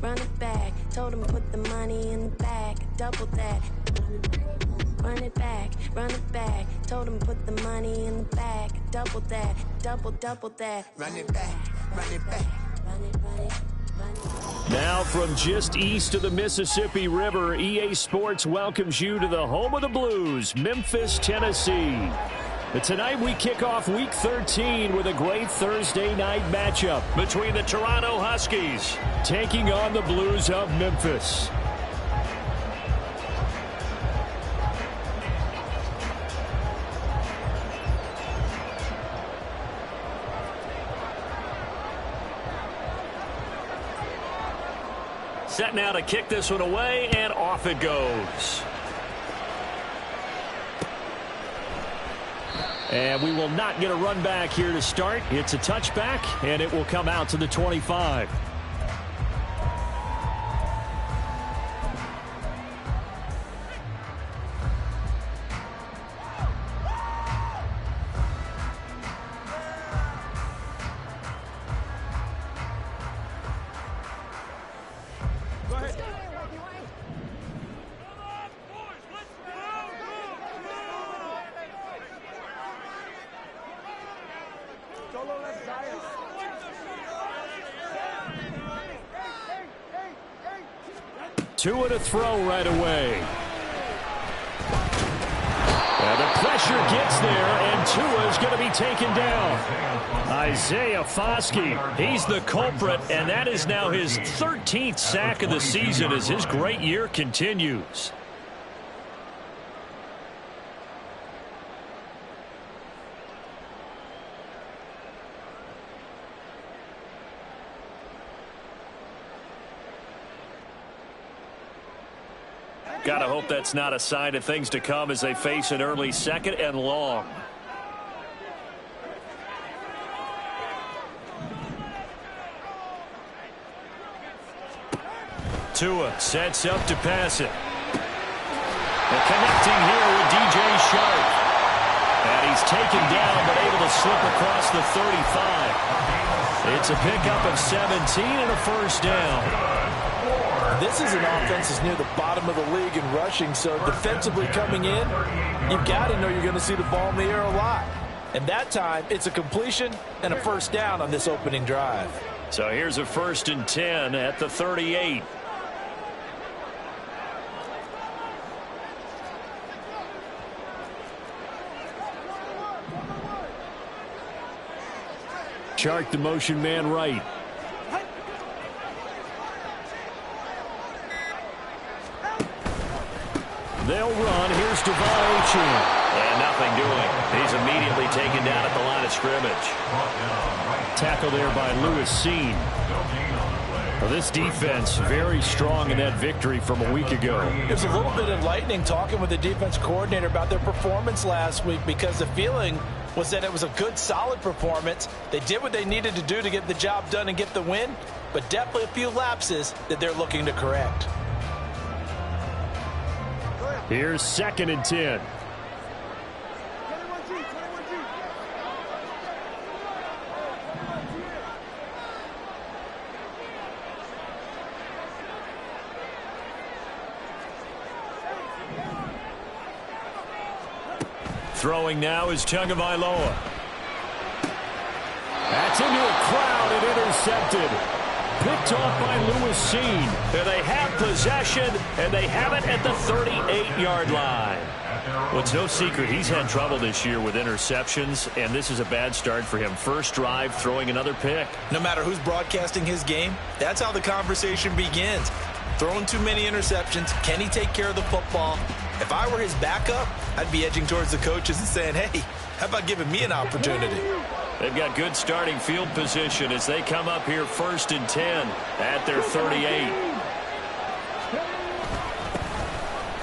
run it back. Told him put the money in the bag, double that. Run it back, told him put the money in the bag, double that, double that. Run it back, run it back. Run it. Now from just east of the Mississippi River, EA Sports welcomes you to the home of the Blues, Memphis, Tennessee. But tonight we kick off Week 13 with a great Thursday night matchup between the Toronto Huskies taking on the Blues of Memphis. Set now to kick this one away, and off it goes. And we will not get a run back here to start. It's a touchback, and it will come out to the 25. Tua to throw right away. And the pressure gets there, and Tua's going to be taken down. Isaiah Foskey, he's the culprit, and that is now his 13th sack of the season as his great year continues. Gotta hope that's not a sign of things to come as they face an early second and long. Tua sets up to pass it. And connecting here with DJ Sharp. And he's taken down but able to slip across the 35. It's a pickup of 17 and a first down. This is an offense that's near the bottom of the league in rushing, so defensively coming in, you've got to know you're going to see the ball in the air a lot. And that time, it's a completion and a first down on this opening drive. So here's a 1st and 10 at the 38. Chark the motion man right. They'll run. Here's Devon Achane. And nothing doing. He's immediately taken down at the line of scrimmage. Tackle there by Lewis Seen. Well, this defense very strong in that victory from a week ago. It was a little bit enlightening talking with the defense coordinator about their performance last week, because the feeling was that it was a good, solid performance. They did what they needed to do to get the job done and get the win, but definitely a few lapses that they're looking to correct. Here's 2nd and 10. Throwing now is Tagovailoa. That's into a crowd and intercepted. Picked off by Lewis Seen. And they have possession, and they have it at the 38-yard line. Well, it's no secret he's had trouble this year with interceptions, and this is a bad start for him. First drive, throwing another pick. No matter who's broadcasting his game, that's how the conversation begins. Throwing too many interceptions. Can he take care of the football? If I were his backup, I'd be edging towards the coaches and saying, hey, how about giving me an opportunity? They've got good starting field position as they come up here 1st and 10 at their 38.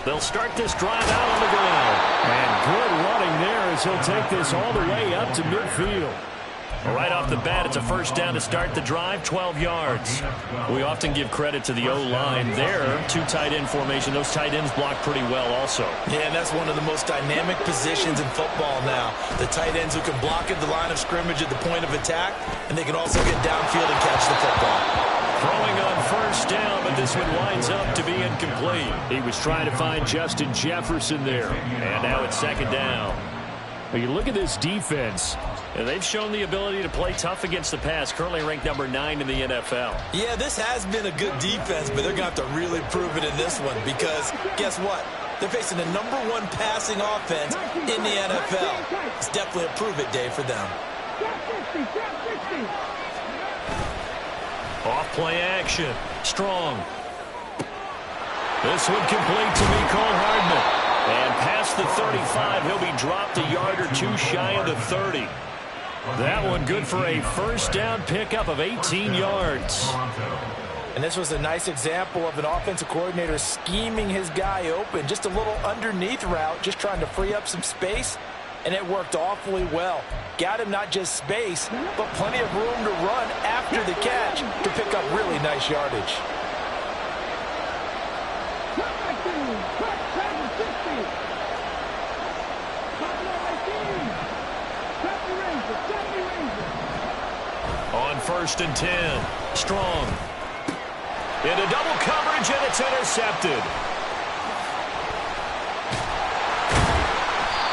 They'll start this drive out on the ground. And good running there as he'll take this all the way up to midfield. Well, right off the bat, it's a first down to start the drive, 12 yards. We often give credit to the O-line there. 2 tight end formation. Those tight ends block pretty well also. Yeah, and that's one of the most dynamic positions in football now. The tight ends who can block at the line of scrimmage at the point of attack, and they can also get downfield and catch the football. Throwing on first down this one winds up to be incomplete. He was trying to find Justin Jefferson there. And now it's second down. Well, you look at this defense, and they've shown the ability to play tough against the pass, currently ranked number 9 in the NFL. Yeah, this has been a good defense, but they're going to have to really prove it in this one because guess what? They're facing the number 1 passing offense in the NFL. It's definitely a prove-it day for them. Off-play action. Strong. This one complete to Mecole Hardman. And past the 35, he'll be dropped a yard or two shy of the 30. That one good for a first down pickup of 18 yards. And this was a nice example of an offensive coordinator scheming his guy open. Just a little underneath route, just trying to free up some space. And it worked awfully well. Got him not just space, but plenty of room to run after the catch to pick up really nice yardage. On 1st and 10, Strong. Into double coverage, and it's intercepted.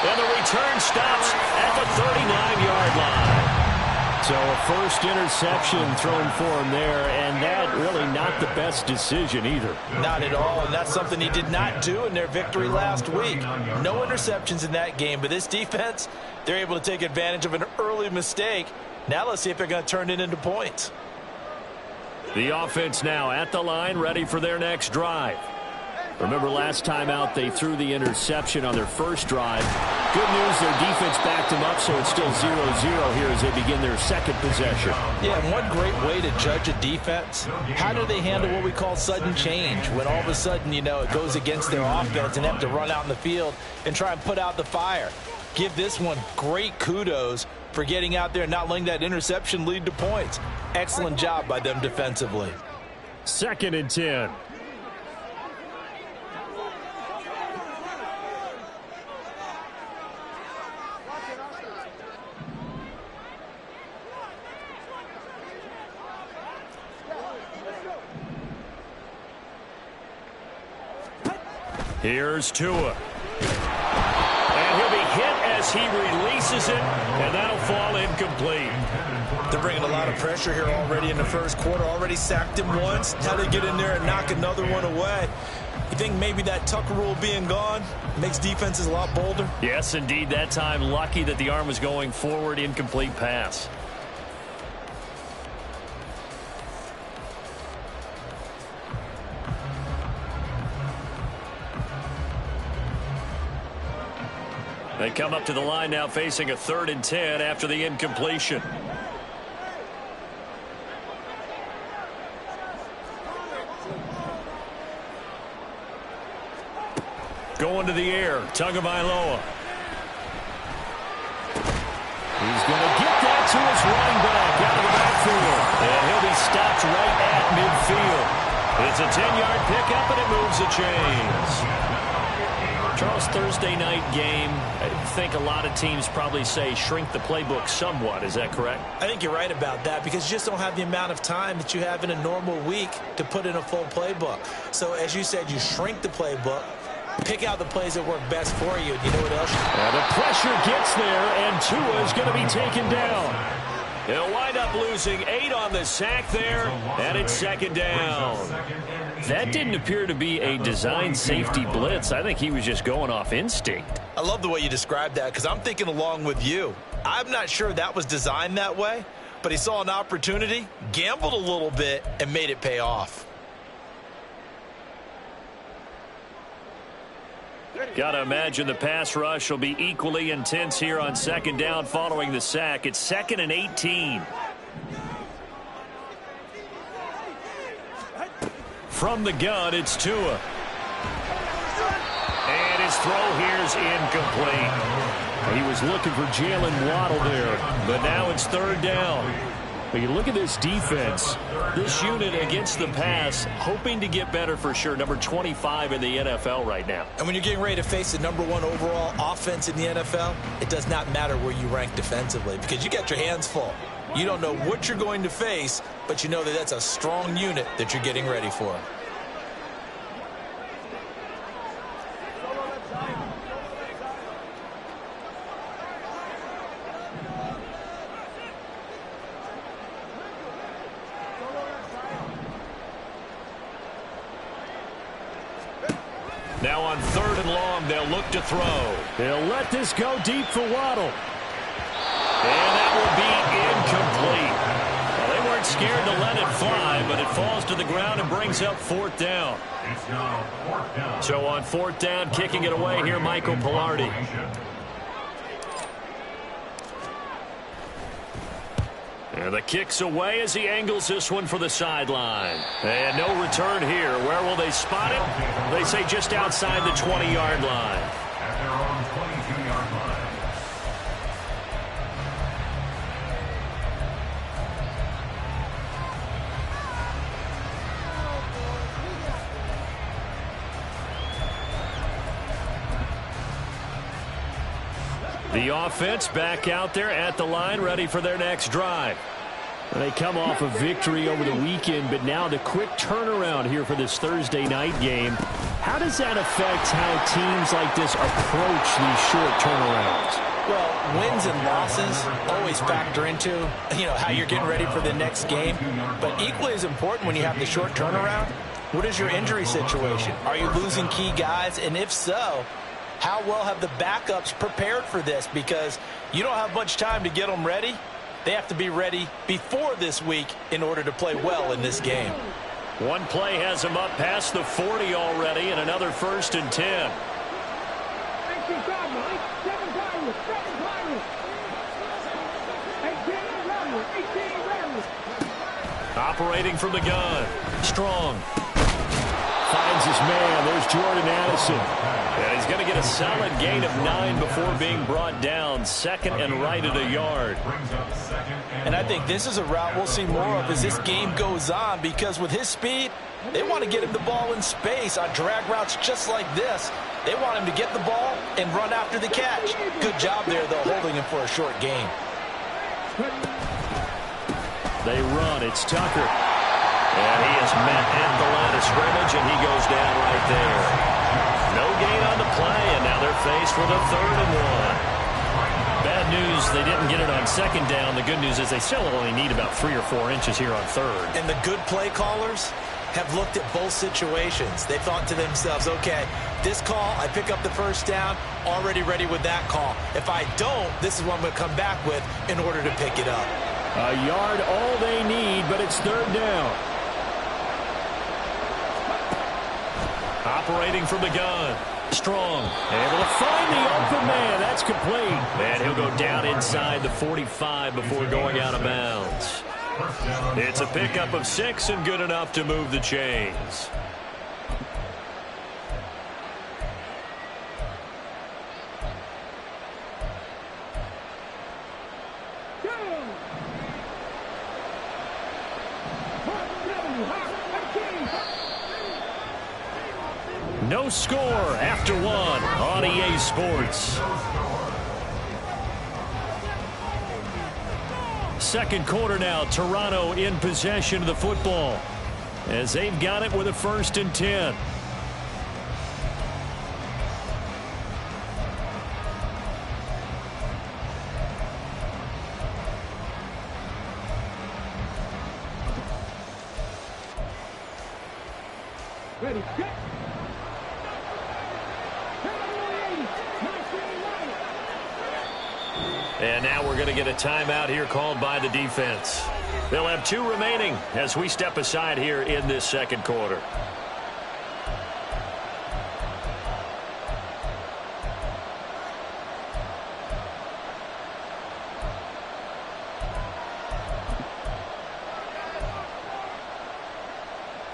And the return stops at the 39-yard line. So a first interception thrown for him there, and that really not the best decision either. Not at all, and that's something he did not do in their victory last week. No interceptions in that game, but this defense, they're able to take advantage of an early mistake. Now let's see if they're going to turn it into points. The offense now at the line, ready for their next drive. Remember last time out, they threw the interception on their first drive. Good news, their defense backed them up, so it's still 0-0 here as they begin their second possession. Yeah, and one great way to judge a defense, how do they handle what we call sudden change? When all of a sudden, you know, it goes against their offense and they have to run out in the field and try and put out the fire. Give this one great kudos for getting out there and not letting that interception lead to points. Excellent job by them defensively. 2nd and 10. Here's Tua. And he'll be hit as he releases it, and that'll fall incomplete. They're bringing a lot of pressure here already in the first quarter. Already sacked him once. How they get in there and knock another one away. You think maybe that Tucker rule being gone makes defenses a lot bolder? Yes, indeed. That time, lucky that the arm was going forward, incomplete pass. They come up to the line now facing a 3rd and 10 after the incompletion. Going to the air, Tagovailoa. He's going to get that to his running back out of the backfield. And he'll be stopped right at midfield. It's a 10-yard pickup, and it moves the chains. Charles, Thursday night game, I think a lot of teams probably say shrink the playbook somewhat. Is that correct? I think you're right about that because you just don't have the amount of time that you have in a normal week to put in a full playbook. So, as you said, you shrink the playbook, pick out the plays that work best for you. And you know what else? And the pressure gets there, and Tua is going to be taken down. He'll wind up losing 8 on the sack there, and it's 2nd down. That didn't appear to be a design safety blitz. I think he was just going off instinct. I love the way you described that because I'm thinking along with you. I'm not sure that was designed that way, but he saw an opportunity, gambled a little bit, and made it pay off. Got to imagine the pass rush will be equally intense here on 2nd down following the sack. It's 2nd and 18. From the gun, it's Tua. And his throw here's incomplete. He was looking for Jalen Waddle there, but now it's 3rd down. But you look at this defense, this unit against the pass, hoping to get better for sure. Number 25 in the NFL right now. And when you're getting ready to face the number 1 overall offense in the NFL, it does not matter where you rank defensively because you got your hands full. You don't know what you're going to face, but you know that that's a strong unit that you're getting ready for. Now on 3rd and long, they'll look to throw. They'll let this go deep for Waddle. And that will be incomplete. Well, they weren't scared to let it fly, but it falls to the ground and brings up 4th down. So on 4th down, kicking it away here, Michael Pilardi. And the kick's away as he angles this one for the sideline. And no return here. Where will they spot it? They say just outside the 20-yard line. At their own 22-yard line. The offense back out there at the line, ready for their next drive. They come off a victory over the weekend, but now the quick turnaround here for this Thursday night game. How does that affect how teams like this approach these short turnarounds? Well, wins and losses always factor into, how you're getting ready for the next game. But equally as important when you have the short turnaround, what is your injury situation? Are you losing key guys? And if so, how well have the backups prepared for this? Because you don't have much time to get them ready. They have to be ready before this week in order to play well in this game. One play has them up past the 40 already, and another 1st and 10. Operating from the gun. Strong. Finds his man. There's Jordan Addison. And he's going to get a solid gain of 9 before being brought down. 2nd and right at a yard. And I think this is a route we'll see more of as this game goes on, because with his speed, they want to get him the ball in space on drag routes just like this. They want him to get the ball and run after the catch. Good job there, though, holding him for a short gain. They run. It's Tucker. And he is met at the line of scrimmage, and he goes down right there. No gain on the play, and now they're faced with a 3rd and 1. Bad news, they didn't get it on 2nd down. The good news is they still only need about 3 or 4 inches here on 3rd. And the good play callers have looked at both situations. They thought to themselves, okay, this call, I pick up the 1st down, already ready with that call. If I don't, this is what I'm going to come back with in order to pick it up. A yard all they need, but it's 3rd down. Operating from the gun. Strong. Able to find the open man. That's complete. And he'll go down inside the 45 before going out of bounds. It's a pickup of 6 and good enough to move the chains. No score after 1 on EA Sports. 2nd quarter now. Toronto in possession of the football as they've got it with a 1st and 10. Ready, get. And now we're going to get a timeout here called by the defense. They'll have 2 remaining as we step aside here in this 2nd quarter.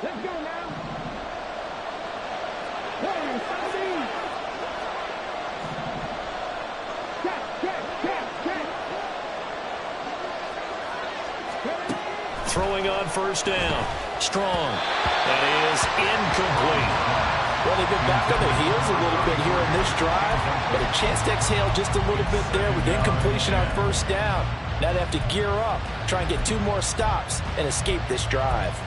Let's go now. Throwing on 1st down. Strong. That is incomplete. Well, they've been back on their heels a little bit here in this drive, but a chance to exhale just a little bit there with incompletion on 1st down. Now they have to gear up, try and get 2 more stops, and escape this drive.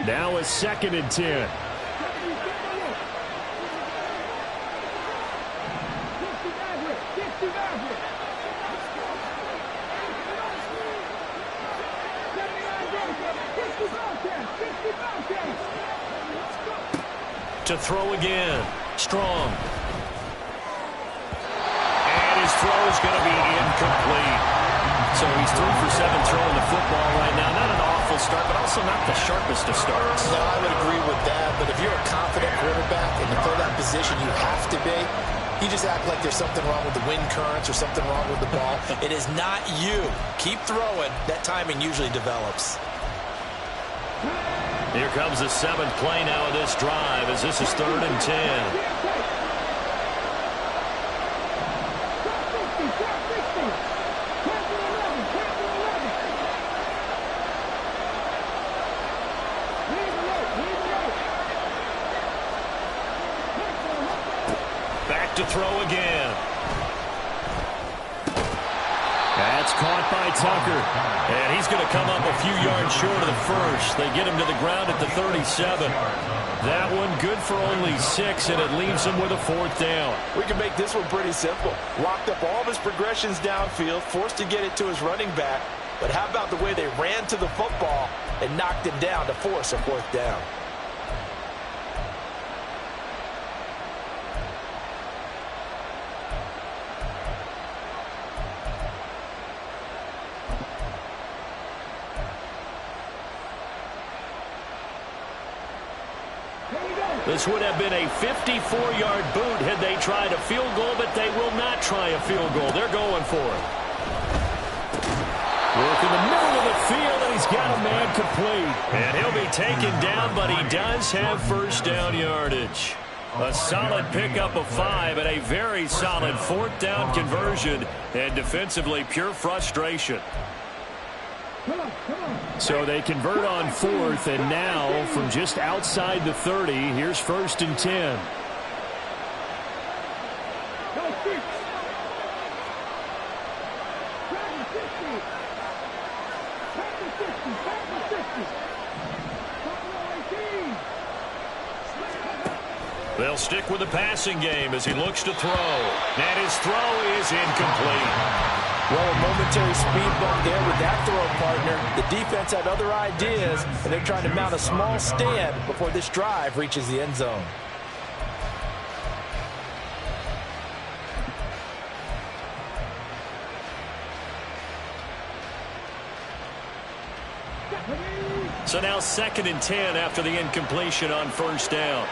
Now a 2nd and 10. to throw again. Strong. And his throw is going to be incomplete. So he's 3 for 7 throwing the football right now. Not an awful start, but also not the sharpest of starts. No, I would agree with that. But if you're a confident quarterback and you play that position, you have to be. You just act like there's something wrong with the wind currents or something wrong with the ball. It is not you. Keep throwing. That timing usually develops. Here comes the 7th play now of this drive as this is 3rd and 10. Back to throw again. That's caught by Tucker. And he's going to come up a few yards short of the first. They get him to the ground at the 37. That one good for only 6, and it leaves him with a 4th down. We can make this one pretty simple. Locked up all of his progressions downfield, forced to get it to his running back. But how about the way they ran to the football and knocked him down to force a 4th down? This would have been a 54-yard boot had they tried a field goal, but they will not try a field goal. They're going for it. Work in the middle of the field, and he's got a man complete. And he'll be taken down, but he does have first down yardage. A solid pickup of 5 and a very solid 4th down conversion. And defensively, pure frustration. So they convert on 4th, and now from just outside the 30, here's 1st and 10. They'll stick with the passing game as he looks to throw. And his throw is incomplete. Well, a momentary speed bump there with that throw, partner. The defense had other ideas, and they're trying to mount a small stand before this drive reaches the end zone. So now 2nd and 10 after the incompletion on 1st down.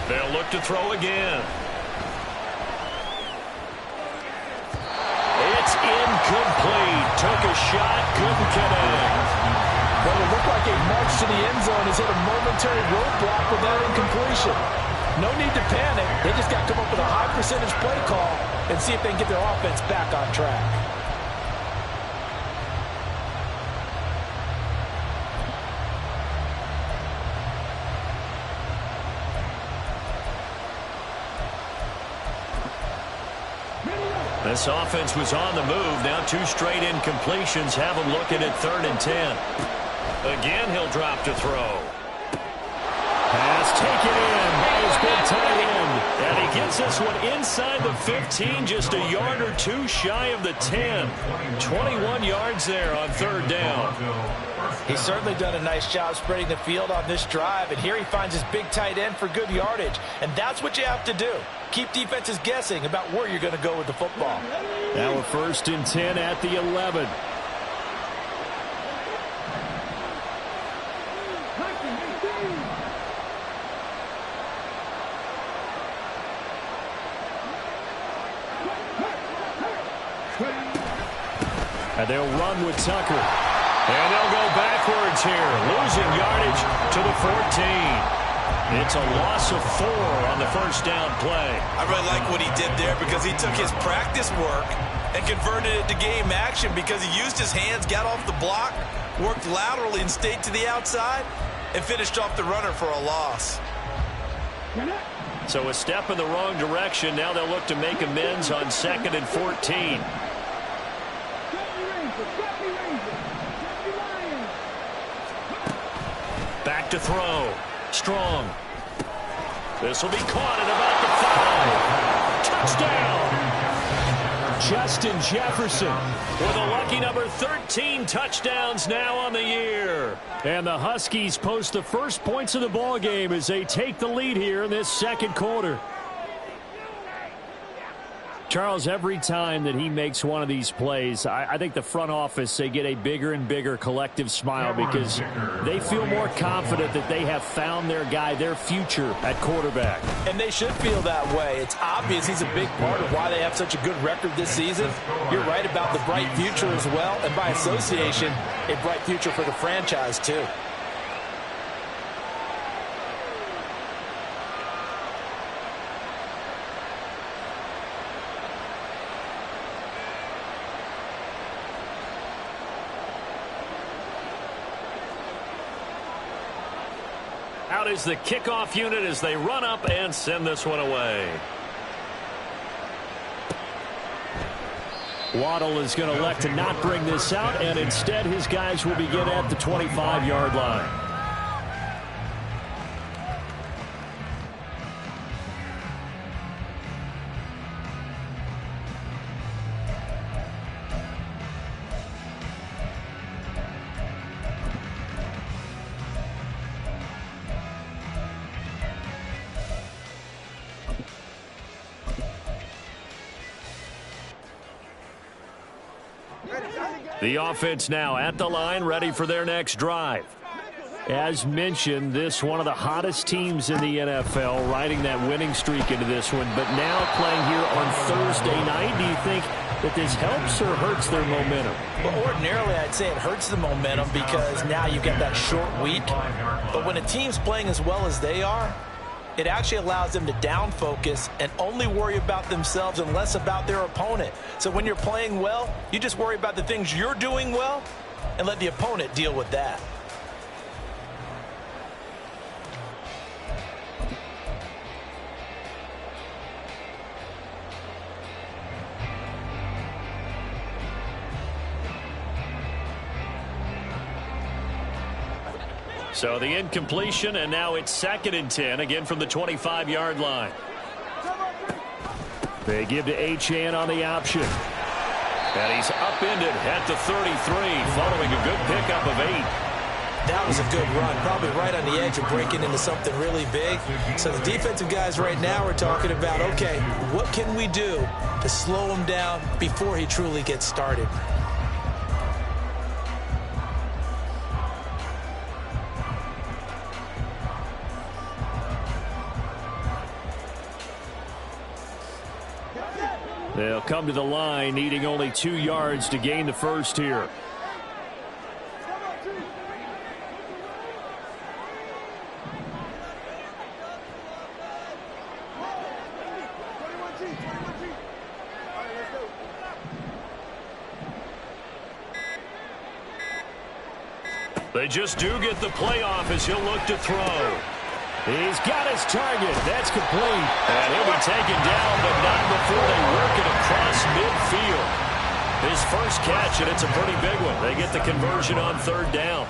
They'll look to throw again. It's incomplete. Took a shot, couldn't connect. Well, it looked like a march to the end zone has hit a momentary roadblock with that incompletion. No need to panic. They just got to come up with a high percentage play call and see if they can get their offense back on track. This offense was on the move. Now 2 straight incompletions have him looking at 3rd and 10. Again, he'll drop to throw. Pass taken in by his big tight end. And he gets this one inside the 15, just a yard or 2 shy of the 10. 21 yards there on 3rd down. He's certainly done a nice job spreading the field on this drive, and here he finds his big tight end for good yardage. And that's what you have to do. Keep defenses guessing about where you're going to go with the football. Now a 1st and 10 at the 11. And they'll run with Tucker. And they'll go backwards here, losing yardage to the 14. It's a loss of 4 on the 1st down play. I really like what he did there because he took his practice work and converted it to game action because he used his hands, got off the block, worked laterally and stayed to the outside, and finished off the runner for a loss. So a step in the wrong direction. Now they'll look to make amends on 2nd and 14. Back to throw. Strong. This will be caught at about the 5. Touchdown. Justin Jefferson with a lucky number 13 touchdowns now on the year. And the Huskies post the first points of the ball game as they take the lead here in this second quarter. Charles, every time that he makes one of these plays, I think the front office, they get a bigger and bigger collective smile because they feel more confident that they have found their guy, their future at quarterback. And they should feel that way. It's obvious he's a big part of why they have such a good record this season. You're right about the bright future as well, and by association, a bright future for the franchise too. Out is the kickoff unit as they run up and send this one away. Waddle is going to elect to not bring this out, and instead his guys will begin at the 25-yard line. The offense now at the line, ready for their next drive. As mentioned, this one of the hottest teams in the NFL, riding that winning streak into this one, but now playing here on Thursday night. Do you think that this helps or hurts their momentum? Well, ordinarily, I'd say it hurts the momentum because now you get that short week. But when a team's playing as well as they are, it actually allows them to down focus and only worry about themselves and less about their opponent. So when you're playing well, you just worry about the things you're doing well and let the opponent deal with that. So the incompletion, and now it's 2nd and 10, again from the 25-yard line. They give to Achane on the option. And he's upended at the 33, following a good pickup of 8. That was a good run, probably right on the edge of breaking into something really big. So the defensive guys right now are talking about, okay, what can we do to slow him down before he truly gets started? They'll come to the line, needing only 2 yards to gain the first here. They just do get the playoff as he'll look to throw. He's got his target. That's complete. And he'll be taken down, but not before they work it across midfield. His first catch, and it's a pretty big one. They get the conversion on 3rd down.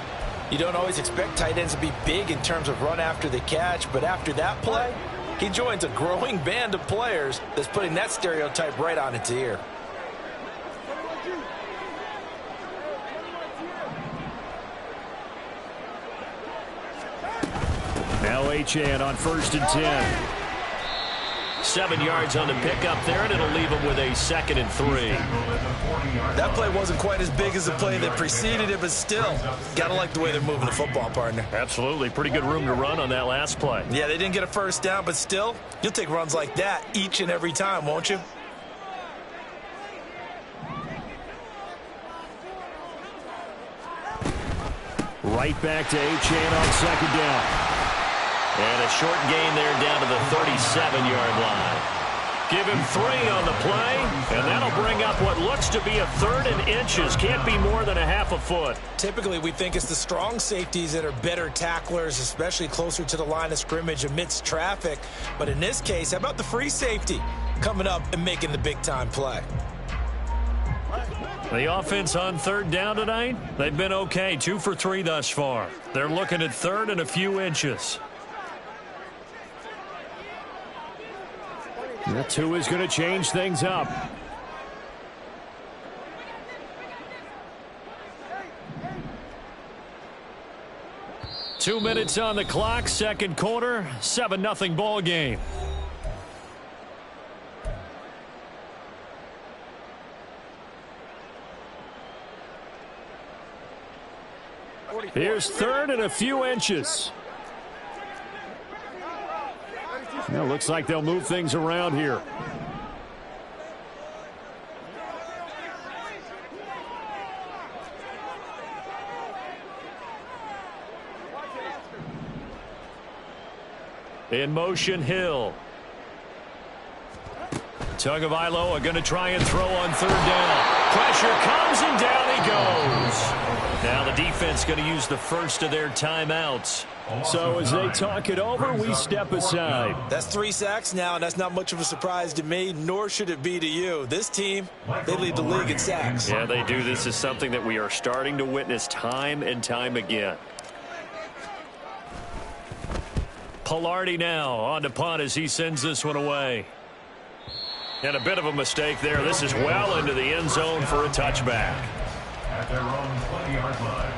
You don't always expect tight ends to be big in terms of run after the catch, but after that play, he joins a growing band of players that's putting that stereotype right on its ear. Now Achane on 1st and 10. 7 yards on the pickup there, and it'll leave him with a 2nd and 3. That play wasn't quite as big as the play that preceded it, but still, got to like the way they're moving the football, partner. Absolutely. Pretty good room to run on that last play. Yeah, they didn't get a first down, but still, you'll take runs like that each and every time, won't you? Right back to Achane on 2nd down. And a short gain there down to the 37-yard line. Give him 3 on the play, and that'll bring up what looks to be a 3rd and inches. Can't be more than a half a foot. Typically, we think it's the strong safeties that are better tacklers, especially closer to the line of scrimmage amidst traffic. But in this case, how about the free safety coming up and making the big-time play? The offense on 3rd down tonight, they've been okay. 2 for 3 thus far. They're looking at 3rd and a few inches. That's who is going to change things up. 2 minutes on the clock, second quarter, 7-0 ball game. Here's third and a few inches. Well, looks like they'll move things around here. In motion, Hill. Tagovailoa are going to try and throw on third down. Pressure comes and down he goes. Now the defense going to use the first of their timeouts. So as they talk it over, we step aside. That's 3 sacks now, and that's not much of a surprise to me, nor should it be to you. This team, they lead the league in sacks. Yeah, they do. This is something that we are starting to witness time and time again. Pilardi now on to punt as he sends this one away. And a bit of a mistake there. This is well into the end zone for a touchback. At their own 20-yard line.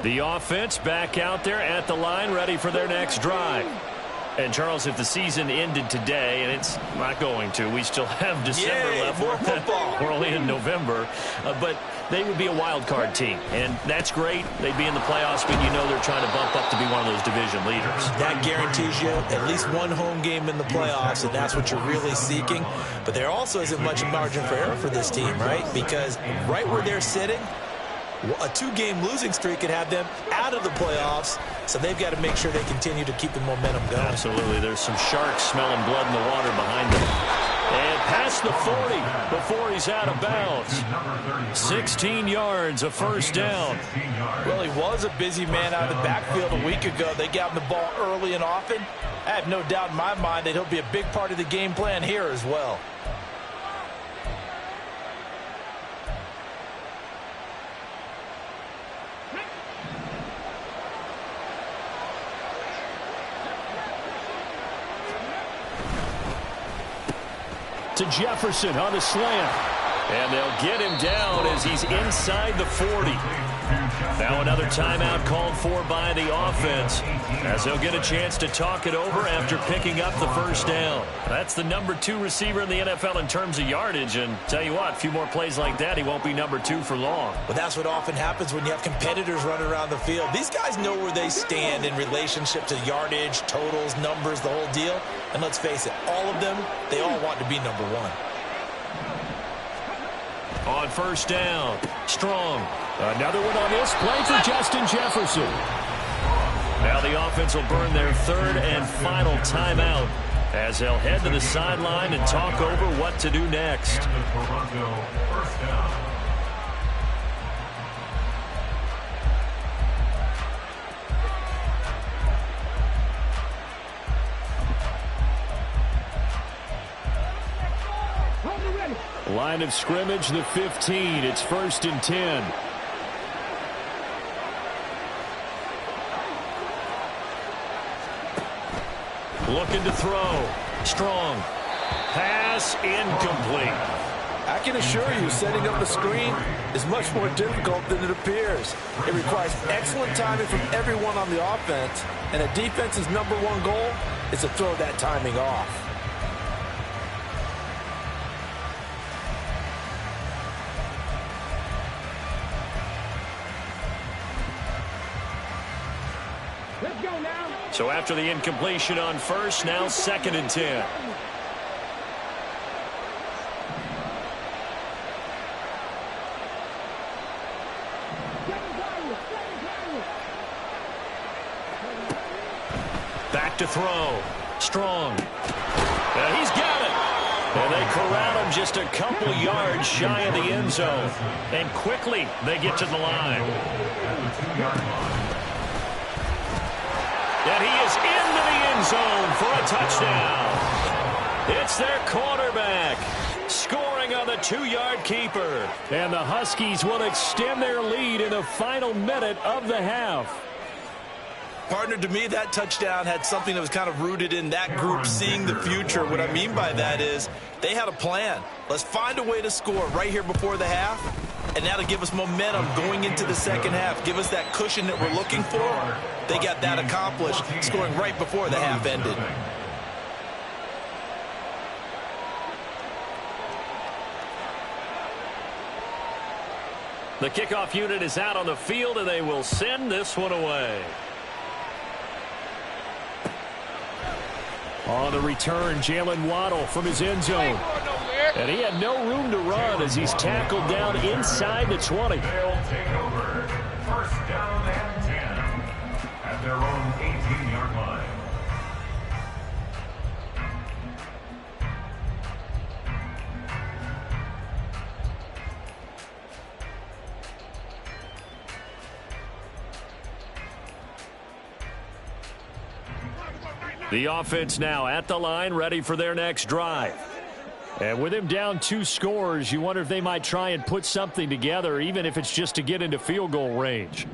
The offense back out there at the line, ready for their next drive. And, Charles, if the season ended today, and it's not going to, we still have December left. More football. We're only in November. But they would be a wild card team, and that's great. They'd be in the playoffs, but you know they're trying to bump up to be one of those division leaders. That guarantees you at least one home game in the playoffs, and that's what you're really seeking. But there also isn't much margin for error for this team, right? Because right where they're sitting, a 2-game losing streak could have them out of the playoffs, so they've got to make sure they continue to keep the momentum going. Absolutely. There's some sharks smelling blood in the water behind them. And past the 40 before he's out of bounds. 16 yards, a first down. Well, he was a busy man out of the backfield a week ago. They got him the ball early and often. I have no doubt in my mind that he'll be a big part of the game plan here as well. To Jefferson on the slant. And they'll get him down as he's inside the 40. Now another timeout called for by the offense as they'll get a chance to talk it over after picking up the first down. That's the number 2 receiver in the NFL in terms of yardage. And tell you what, a few more plays like that, he won't be number 2 for long. Well, that's what often happens when you have competitors running around the field. These guys know where they stand in relationship to yardage, totals, numbers, the whole deal. And let's face it, all of them, they all want to be number 1. On first down, Strong. Another one on this play for Justin Jefferson. Now the offense will burn their third and final timeout as they'll head to the sideline and talk over what to do next. And the Toronto first down. Line of scrimmage, the 15. It's 1st and 10. Looking to throw. Strong. Pass incomplete. I can assure you, setting up a screen is much more difficult than it appears. It requires excellent timing from everyone on the offense, and a defense's number 1 goal is to throw that timing off. Let's go now. So after the incompletion on first, now 2nd and 10. Back to throw. Strong. He's got it. And they corral him just a couple yards shy of the end zone. And quickly they get to the line. And he is into the end zone for a touchdown. It's their quarterback. scoring on the 2-yard keeper. And the Huskies will extend their lead in the final minute of the half. Partner, to me, that touchdown had something that was kind of rooted in that group seeing the future. What I mean by that is they had a plan. Let's find a way to score right here before the half, and that'll give us momentum going into the second half. Give us that cushion that we're looking for. They got that accomplished, scoring right before the half ended. The kickoff unit is out on the field, and they will send this one away. On the return, Jalen Waddle from his end zone. And he had no room to run as he's tackled down inside the 20. They'll take over. First down and 10 at their own 18-yard line. The offense now at the line, ready for their next drive. And with him down 2 scores, you wonder if they might try and put something together, even if it's just to get into field goal range.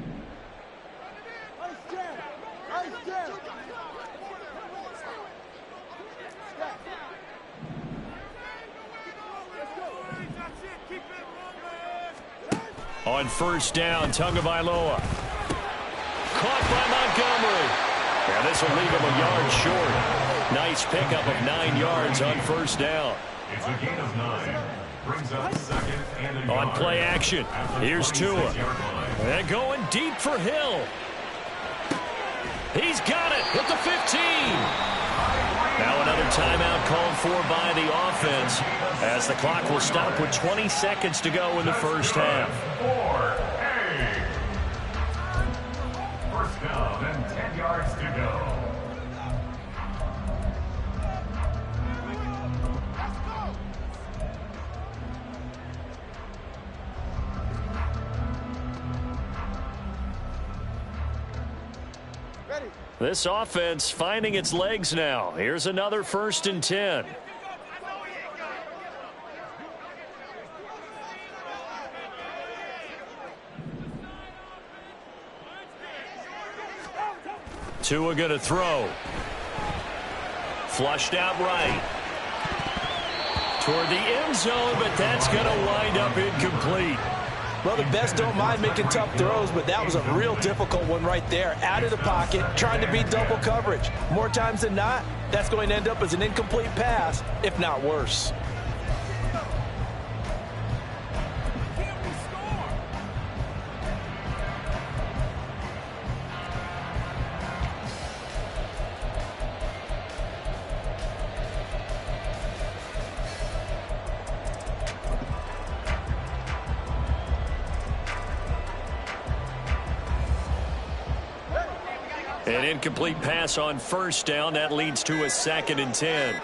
On first down, Tagovailoa. Caught by Montgomery. And this will leave him a yard short. Nice pickup of 9 yards on first down. It's a gain of 9. Brings up second and a On yard. play action, here's Tua. 26-yard line. And going deep for Hill. He's got it at the 15. Now another timeout called for by the offense as the clock will stop with 20 seconds to go in the first half. 4A. First down and 10 yards to go. This offense finding its legs now. Here's another 1st and 10. Tua going to throw. Flushed out right. Toward the end zone, but that's going to wind up incomplete. Well, the best don't mind making tough throws, but that was a real difficult one right there. Out of the pocket, trying to beat double coverage. More times than not, that's going to end up as an incomplete pass, if not worse. An incomplete pass on first down. That leads to a 2nd and 10.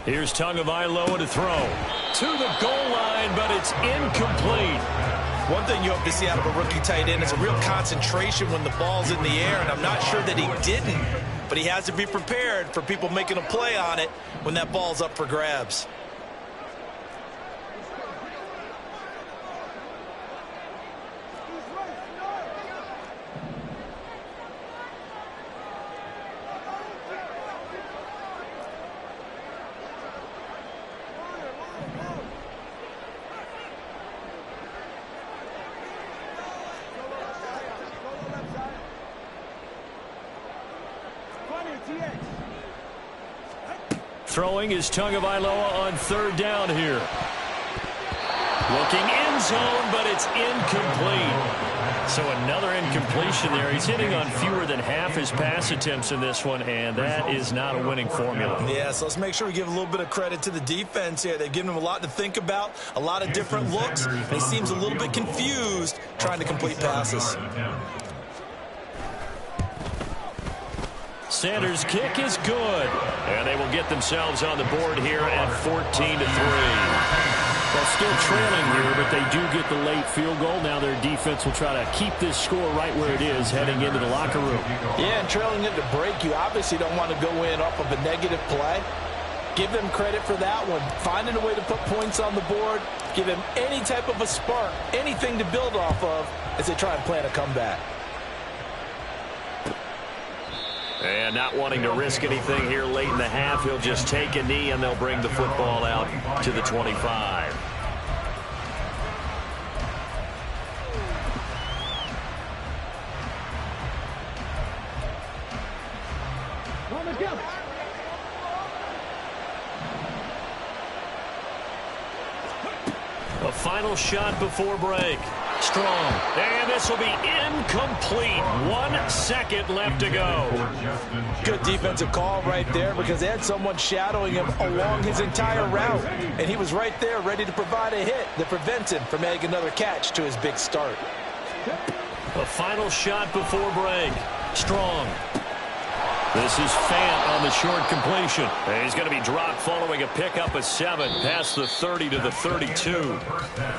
Here's Tagovailoa to throw. To the goal line, but it's incomplete. One thing you hope to see out of a rookie tight end is a real concentration when the ball's in the air, and I'm not sure that he didn't, but he has to be prepared for people making a play on it when that ball's up for grabs. Throwing is Tagovailoa on 3rd down here. Looking end zone, but it's incomplete. So another incompletion there. He's hitting on fewer than half his pass attempts in this one, and that is not a winning formula. Yeah, so let's make sure we give a little bit of credit to the defense here. They've given him a lot to think about, a lot of different looks, and he seems a little bit confused trying to complete passes. Sanders' kick is good. And they will get themselves on the board here at 14-3. Well, still trailing here, but they do get the late field goal. Now their defense will try to keep this score right where it is heading into the locker room. Yeah, and trailing into break, you obviously don't want to go in off of a negative play. Give them credit for that one. Finding a way to put points on the board, give them any type of a spark, anything to build off of as they try and plan a comeback. And not wanting to risk anything here late in the half, he'll just take a knee and they'll bring the football out to the 25. A final shot before break. Strong. And this will be incomplete. 1 second left to go. Good defensive call right there because they had someone shadowing him along his entire route. And he was right there ready to provide a hit that prevents him from adding another catch to his big start. A final shot before break. Strong. This is Fant on the short completion. And he's going to be dropped following a pickup of 7 past the 30 to the 32.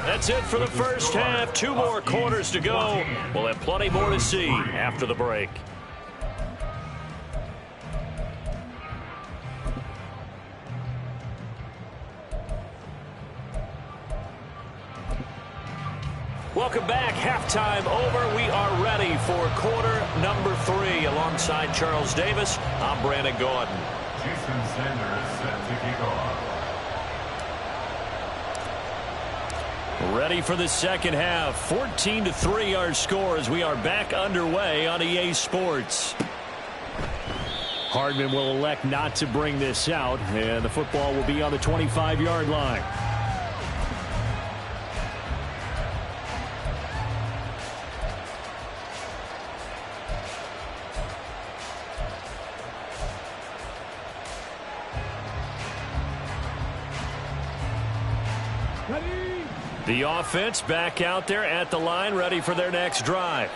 That's it for the first half. 2 more quarters to go. We'll have plenty more to see after the break. Welcome back. Halftime over. We are ready for quarter number 3. Alongside Charles Davis, I'm Brandon Gordon. Jason Sanders set to kick off. Ready for the second half. 14-3 our score as we are back underway on EA Sports. Hardman will elect not to bring this out, and the football will be on the 25-yard line. The offense back out there at the line, ready for their next drive.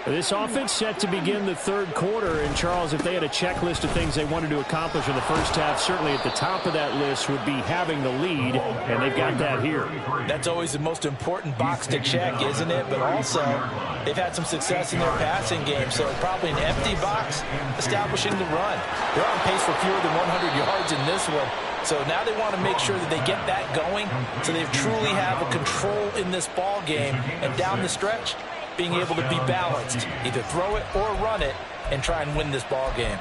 This offense set to begin the third quarter. And, Charles, if they had a checklist of things they wanted to accomplish in the first half, certainly at the top of that list would be having the lead, and they've got that here. That's always the most important box to check, isn't it? But also, they've had some success in their passing game, so probably an empty box establishing the run. They're on pace for fewer than 100 yards in this one. So now they want to make sure that they get that going so they truly have a control in this ball game. And down the stretch, being able to be balanced, either throw it or run it, and try and win this ball game.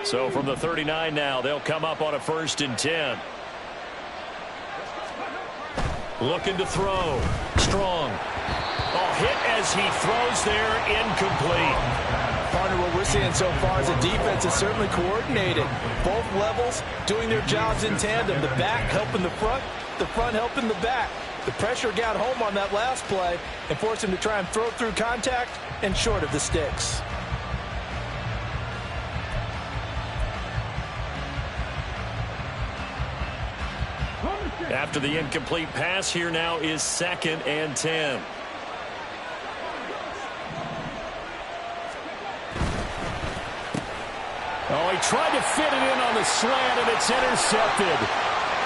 So from the 39 now, they'll come up on a 1st and 10. Looking to throw. Strong. Oh, hit as he throws there, incomplete. Partner, what we're seeing so far is the defense is certainly coordinated. Both levels doing their jobs in tandem. The back helping the front helping the back. The pressure got home on that last play and forced him to try and throw through contact and short of the sticks. After the incomplete pass, here now is 2nd and 10. Oh, he tried to fit it in on the slant, and it's intercepted.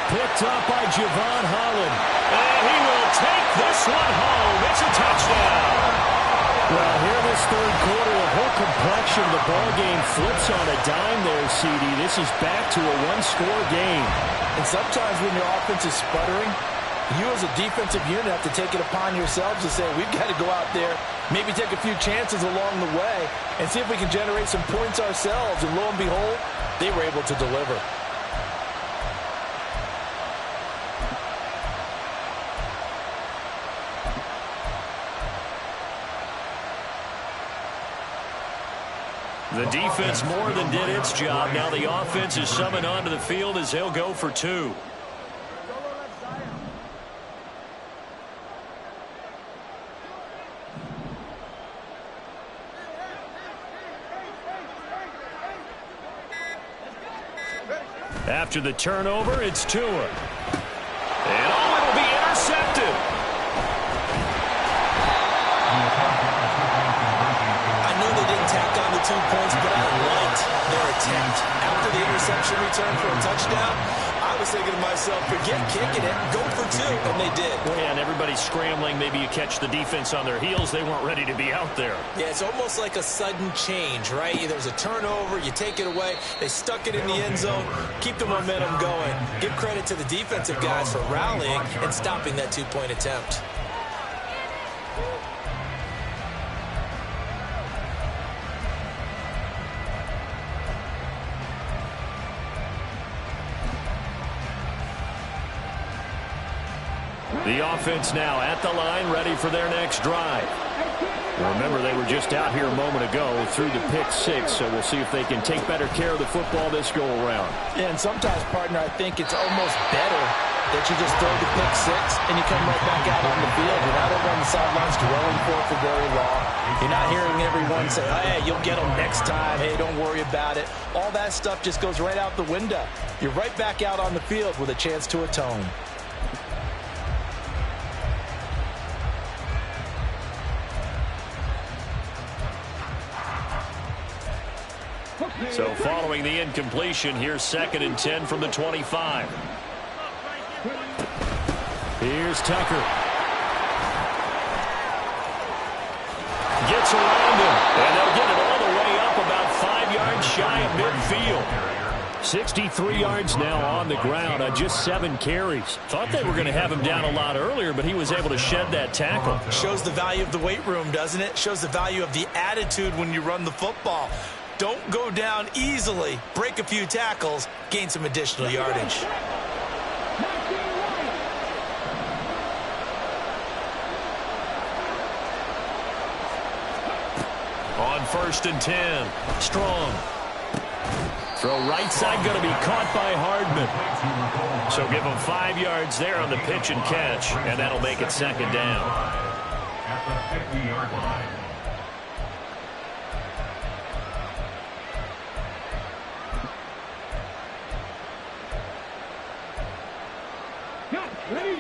Picked up by Javon Holland. And he will take this one home. It's a touchdown. Well, here this third quarter, the whole complexion of the ball game flips on a dime there, CD. This is back to a one-score game. And sometimes when your offense is sputtering, you as a defensive unit have to take it upon yourselves to say, we've got to go out there, maybe take a few chances along the way, and see if we can generate some points ourselves. And lo and behold, they were able to deliver. The defense more than did its job. Now the offense is summoned onto the field as they'll go for 2. After the turnover, it's Tua. And it'll be intercepted. I know they didn't tack on the 2 points, but I liked their attempt. After the interception return for a touchdown, I I was thinking to myself, forget kicking it, go for two, and they did. Yeah, and everybody's scrambling. Maybe you catch the defense on their heels. They weren't ready to be out there. Yeah, it's almost like a sudden change, right? There's a turnover, you take it away, they stuck it in the end zone, keep the momentum going. Give credit to the defensive guys for rallying and stopping that two-point attempt. The offense now at the line, ready for their next drive. Remember, they were just out here a moment ago through the pick six, so we'll see if they can take better care of the football this go-around. Yeah, and sometimes, partner, I think it's almost better that you just throw the pick six and you come right back out on the field. You're not over on the sidelines dwelling for very long. You're not hearing everyone say, oh, hey, you'll get them next time. Hey, don't worry about it. All that stuff just goes right out the window. You're right back out on the field with a chance to atone. So following the incompletion, here's 2nd and 10 from the 25. Here's Tucker. Gets around him, and they'll get it all the way up about 5 yards shy of midfield. 63 yards now on the ground on just 7 carries. Thought they were going to have him down a lot earlier, but he was able to shed that tackle. Shows the value of the weight room, doesn't it? Shows the value of the attitude when you run the football. Don't go down easily. Break a few tackles. Gain some additional yardage. On 1st and 10. Strong. Throw right side, going to be caught by Hardman. So give him 5 yards there on the pitch and catch, and that'll make it 2nd down. At the 50-yard line. Ready?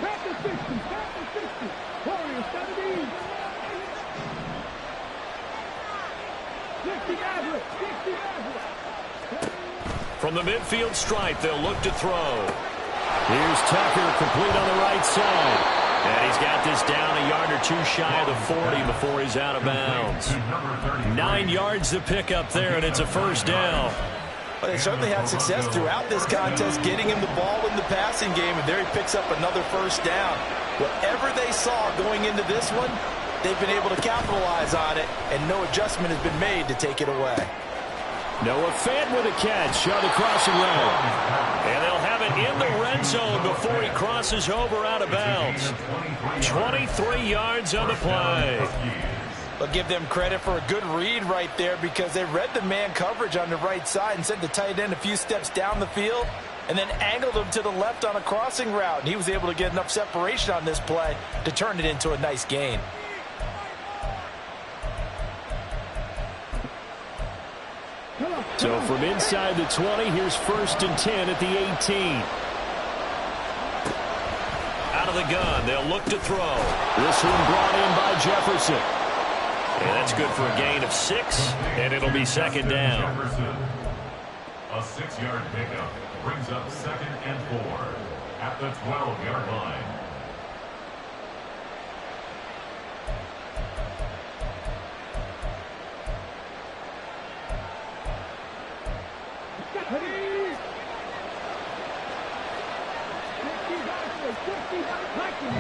Back to 60. Warriors 70. 60 average. From the midfield stripe, they'll look to throw. Here's Tucker, complete on the right side. And he's got this down a yard or two shy of the 40 before he's out of bounds. 9 yards to pick up there, and it's a 1st down. Well, they certainly had success throughout this contest, getting him the ball in the passing game, and there he picks up another 1st down. Whatever they saw going into this one, they've been able to capitalize on it, and no adjustment has been made to take it away. Noah Fant with a catch on the crossing route. And they'll have it in the red zone before he crosses over out of bounds. 23 yards on the play. I'll give them credit for a good read right there because they read the man coverage on the right side and sent the tight end a few steps down the field and then angled him to the left on a crossing route. And he was able to get enough separation on this play to turn it into a nice gain. So from inside the 20, here's 1st and 10 at the 18. Out of the gun, they'll look to throw. This one brought in by Jefferson. And that's good for a gain of 6, and it'll be 2nd down. A 6-yard pickup brings up 2nd and 4 at the 12-yard line.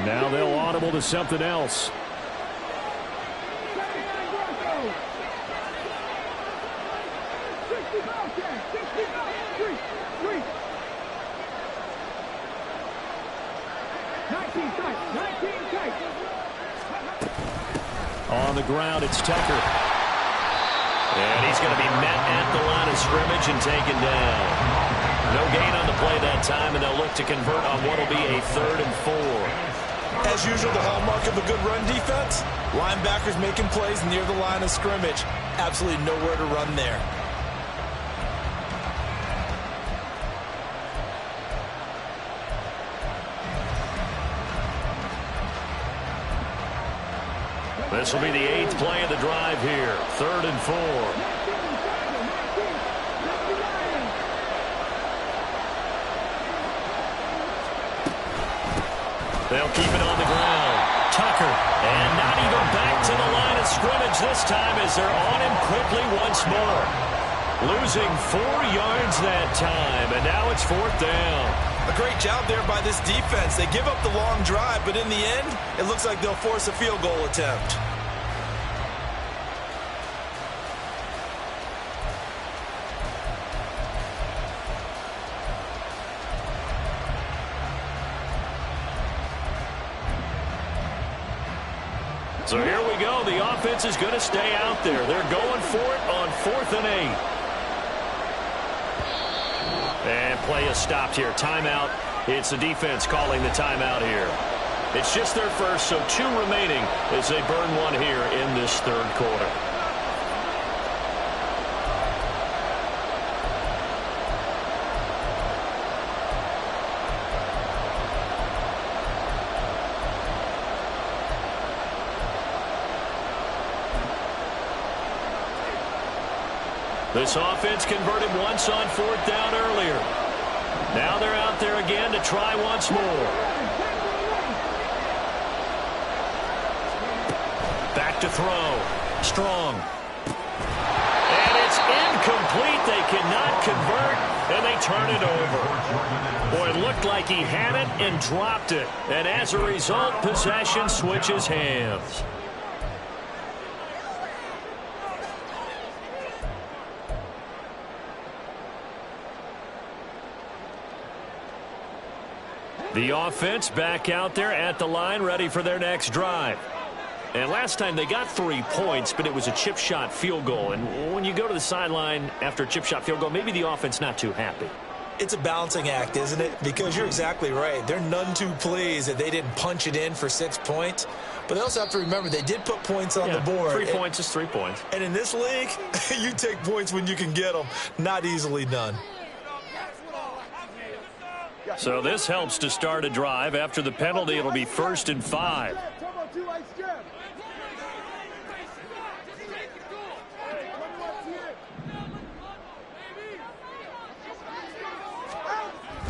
Now they'll audible to something else. On the ground, it's Tucker. And he's going to be met at the line of scrimmage and taken down. No gain on the play that time, and they'll look to convert on what will be a 3rd and 4. As usual, the hallmark of a good run defense, linebackers making plays near the line of scrimmage. Absolutely nowhere to run there. This will be the 8th play of the drive here. 3rd and 4. They'll keep it on the ground. Tucker, and not even back to the line of scrimmage this time as they're on him quickly once more. Losing 4 yards that time, and now it's 4th down. A great job there by this defense. They give up the long drive, but in the end, it looks like they'll force a field goal attempt. So here we go. The offense is going to stay out there. They're going for it on 4th and 8. And play is stopped here. Timeout. It's the defense calling the timeout here. It's just their first, so 2 remaining as they burn one here in this 3rd quarter. This offense converted once on 4th down earlier. Now they're out there again to try once more. Back to throw. Strong. And it's incomplete. They cannot convert, and they turn it over. Boy, it looked like he had it and dropped it. And as a result, possession switches hands. The offense back out there at the line, ready for their next drive. And last time they got 3 points, but it was a chip shot field goal. And when you go to the sideline after a chip shot field goal, maybe the offense not too happy. It's a balancing act, isn't it? Because you're exactly right. They're none too pleased that they didn't punch it in for 6 points. But they also have to remember they did put points on the board. 3 points is 3 points. And in this league, you take points when you can get them. Not easily done. So this helps to start a drive. After the penalty, it'll be 1st and 5.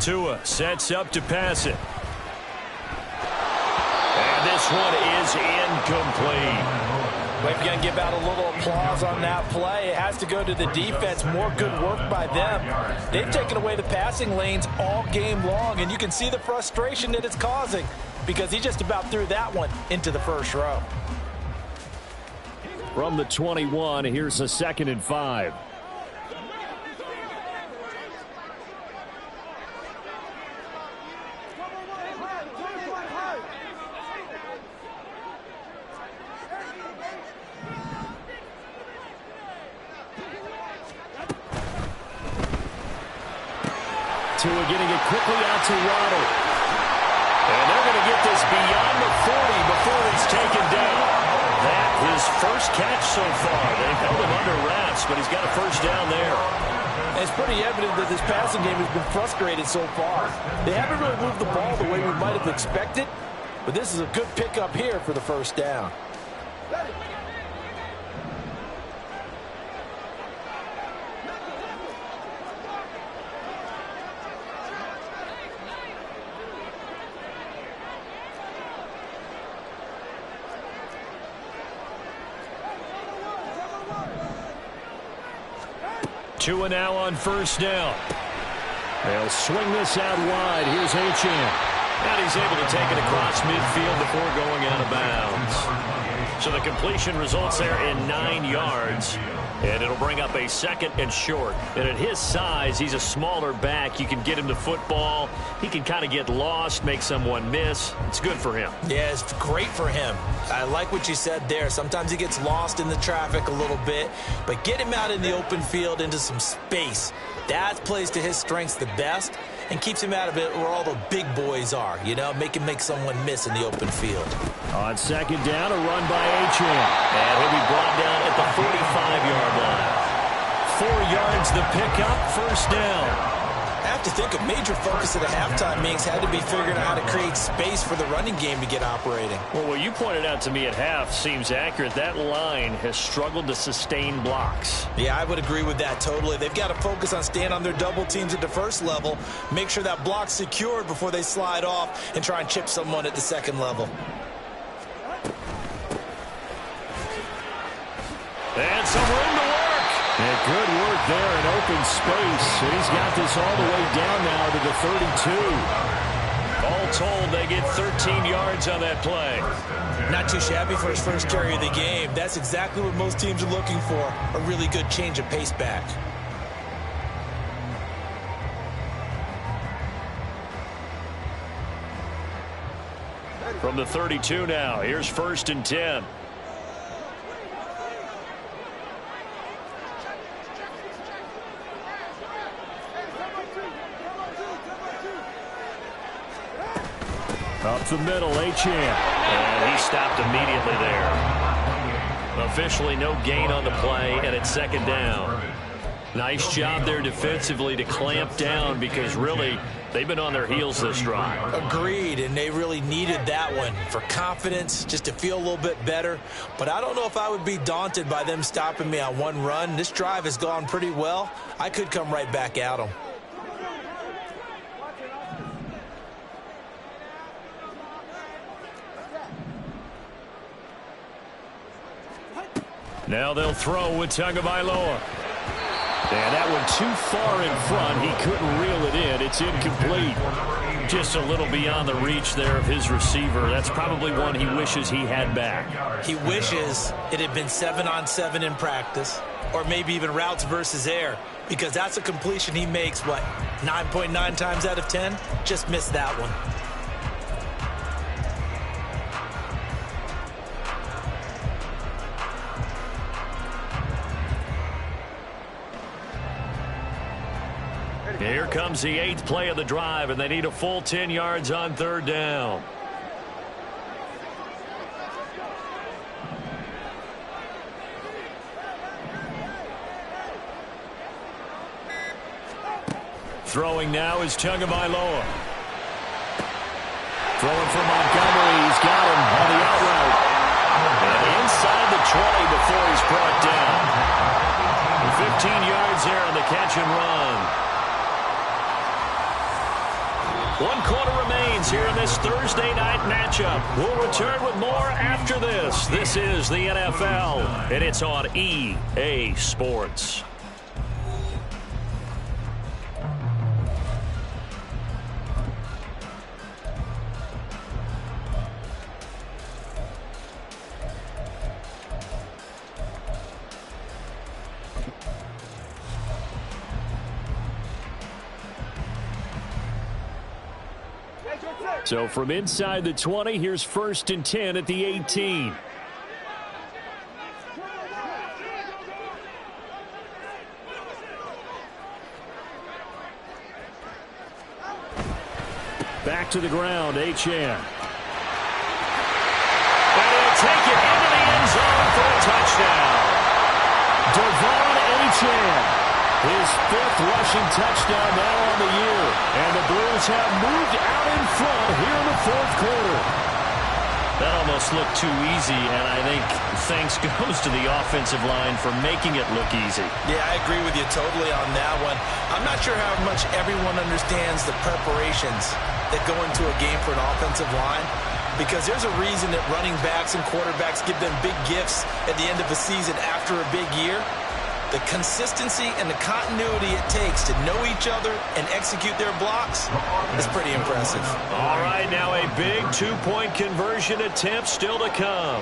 Tua sets up to pass it. And this one is incomplete. We're going to give out a little applause on that play. It has to go to the defense. More good work by them. They've taken away the passing lanes all game long, and you can see the frustration that it's causing because he just about threw that one into the first row. From the 21, here's a 2nd and 5. Tua getting it quickly out to Waddle. And they're going to get this beyond the 40 before it's taken down. That his first catch so far. They've held him under wraps, but he's got a 1st down there. It's pretty evident that this passing game has been frustrated so far. They haven't really moved the ball the way we might have expected, but this is a good pickup here for the 1st down. 2 now on 1st down. They'll swing this out wide. Here's Achane. And he's able to take it across midfield before going out of bounds. So the completion results there in 9 yards. And it'll bring up a 2nd and short. And at his size, he's a smaller back. You can get him to football. He can kind of get lost, make someone miss. It's good for him. Yeah, it's great for him. I like what you said there. Sometimes he gets lost in the traffic a little bit. But get him out in the open field into some space. That plays to his strengths the best and keeps him out of it where all the big boys are. You know, make him make someone miss in the open field. On 2nd down, a run by Achane. And he'll be brought down at the 45-yard line. 4 yards the pickup, 1st down. I have to think a major focus at the halftime meetings had to be figuring out how to create space for the running game to get operating. Well, what you pointed out to me at half seems accurate. That line has struggled to sustain blocks. Yeah, I would agree with that totally. They've got to focus on staying on their double teams at the first level, make sure that block's secured before they slide off and try and chip someone at the second level. And some room to work. And good work there in open space. And he's got this all the way down now to the 32. All told, they get 13 yards on that play. Not too shabby for his first carry of the game. That's exactly what most teams are looking for, a really good change of pace back. From the 32 now, here's 1st and 10. Up the middle, Achane. And he stopped immediately there. Officially no gain on the play, and it's 2nd down. Nice job there defensively to clamp down because really they've been on their heels this drive. Agreed, and they really needed that one for confidence, just to feel a little bit better. But I don't know if I would be daunted by them stopping me on one run. This drive has gone pretty well. I could come right back at them. Now they'll throw with Tagovailoa. And that one too far in front. He couldn't reel it in. It's incomplete. Just a little beyond the reach there of his receiver. That's probably one he wishes he had back. He wishes it had been 7-on-7 in practice, or maybe even routes versus air, because that's a completion he makes, what, 9.9 times out of 10? Just missed that one. Here comes the 8th play of the drive, and they need a full 10 yards on 3rd down. Throwing now is Tagovailoa. Throwing for Montgomery. He's got him on the out route. And inside the 20 before he's brought down. 15 yards here on the catch and run. 1 quarter remains here in this Thursday night matchup. We'll return with more after this. This is the NFL, and it's on EA Sports. So from inside the 20, here's 1st and 10 at the 18. Back to the ground, Achane. And he'll take it into the end zone for a touchdown. Devon Achane. His 5th rushing touchdown now on the year. And the Blues have moved out in front here in the 4th quarter. That almost looked too easy, and I think thanks goes to the offensive line for making it look easy. Yeah, I agree with you totally on that one. I'm not sure how much everyone understands the preparations that go into a game for an offensive line, because there's a reason that running backs and quarterbacks give them big gifts at the end of a season after a big year. The consistency and the continuity it takes to know each other and execute their blocks is pretty impressive. All right, now a big 2-point conversion attempt still to come.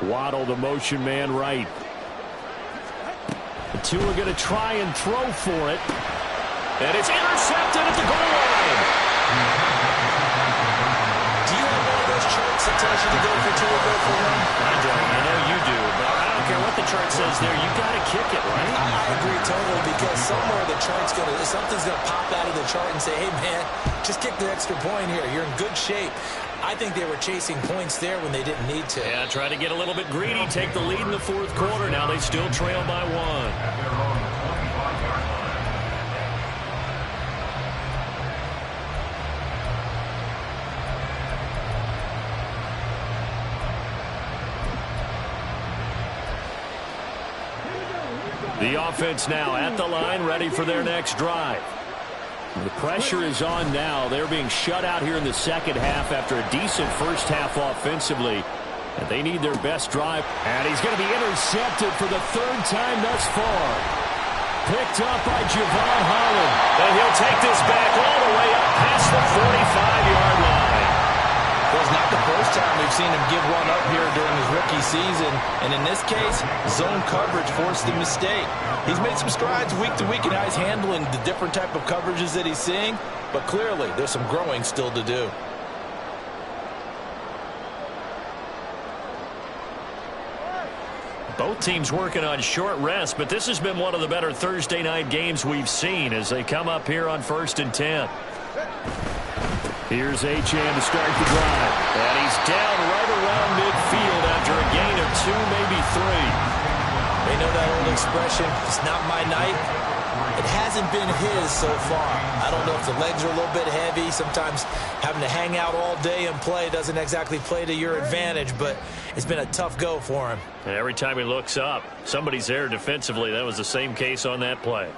Waddle, the motion man, right. The two are going to try and throw for it. And it's intercepted at the goal line. Do you have one of those charts that tells you to go for 2 or go for 1? I don't. I know you do, but I don't care what the chart says there. You got to kick it, right? I agree totally, because somewhere the chart's something's going to pop out of the chart and say, hey, man, just kick the extra point here. You're in good shape. I think they were chasing points there when they didn't need to. Yeah, try to get a little bit greedy, take the lead in the 4th quarter. Now they still trail by 1. The offense now at the line, ready for their next drive. The pressure is on now. They're being shut out here in the second half after a decent first half offensively. And they need their best drive. And he's going to be intercepted for the third time thus far. Picked up by Javon Holland. And he'll take this back all the way up past the 45-yard line. Well, it's not the first time we've seen him give one up here during his rookie season. And in this case, zone coverage forced the mistake. He's made some strides week to week in how he's handling the different type of coverages that he's seeing. But clearly, there's some growing still to do. Both teams working on short rest, but this has been one of the better Thursday night games we've seen as they come up here on 1st and 10. Here's Achane to start the drive. And he's down right around midfield after a gain of 2, maybe 3. They know that old expression, it's not my night. It hasn't been his so far. I don't know if the legs are a little bit heavy. Sometimes having to hang out all day and play doesn't exactly play to your advantage, but it's been a tough go for him. And every time he looks up, somebody's there defensively. That was the same case on that play.